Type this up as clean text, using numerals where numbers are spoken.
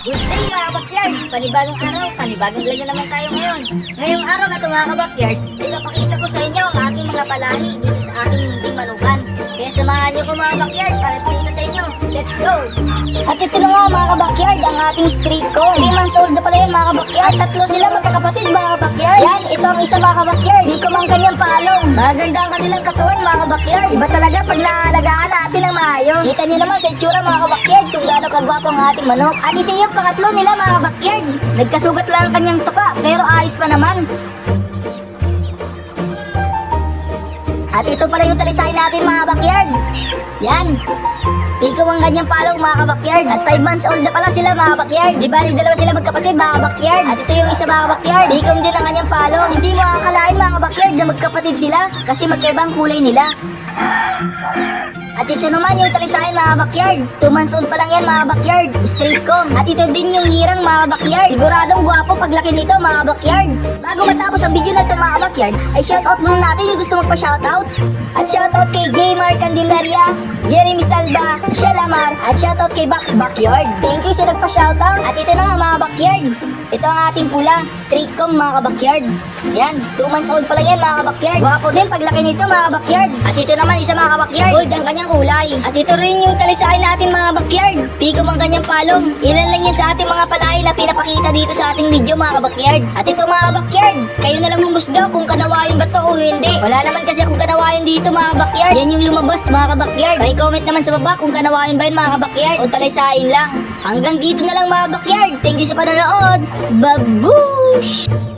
Good day mga kabakyard! Panibagong araw, panibagong vlog na naman tayo ngayon. Ngayong araw na ito mga kabakyard, ipapakita ko sa inyo ang ating mga palahi dito sa ating munting manukan. Kaya samahan niyo ko mga kabakyard para ipakita sa inyo. Let's go! At ito na nga mga kabakyard, ang ating street cone. 3 months old na pala yan mga kabakyard. Tatlo sila magkakapatid mga kabakyard. Yan, ito ang isa mga kabakyard. Di ko mang kanyang palong. Maganda ang kanilang katawan mga kabakyard. Iba talaga pag naaalagaan natin ng maayos. Kita niyo naman sa itsura mga kabakyard kung gaano kagwapo ang ating manok. At ito yung pangatlo nila mga kabakyard. Nagkasugat lang ang kanyang tuka pero ayos pa naman. At ito pala yung talisayin natin mga kabakyard. Yan. Piko ang kanyang palong mga kabakyard. At 5 months old na pala sila mga kabakyard. Di bali dalawa sila magkapatid mga kabakyard. At ito yung isa mga kabakyard. Pikom din ang kanyang palong. Hindi mo akalain mga kabakyard na magkapatid sila kasi magkaibang kulay nila. At ito naman yung talisayan mga kabakyard. 2 months old pa lang yan mga kabakyard. Straight comb. At ito din yung hirang mga kabakyard. Siguradong guwapo paglaki nito mga kabakyard. Bago matapos ang video na ito mga kabakyard, ay shoutout muna natin yung gusto magpa-shoutout. At shoutout kay Jmar Candelaria, Jeremy Salva, Shalamar, at shoutout kay Bax Backyard. Thank you sa nagpa-shoutout. At ito na nga mga kabakyard. Ito ang ating pula, straight comb mga kabakyard. Yan, 2 months old pa lang yan mga kabakyard. Guwapo din paglaki nito mga kabakyard. At ito naman isa mga kabakyard, gold ang kanyang kulay. At ito rin yung talisain natin mga kabakyard. Pikom ang kanyang palong. Ilan lang yan sa ating mga palay na pinapakita dito sa ating video mga kabakyard. At ito mga kabakyard, kayo na lang humusga kung kanawayon ba to o hindi. Wala naman kasi akong kanawayon dito mga kabakyard. Yan yung lumabas mga kabakyard. Comment naman sa baba kung kanawayon ba yun mga kabakyard o talisain lang. Hanggang dito na lang mga kabakyard. Thank you sa panonood. Babush!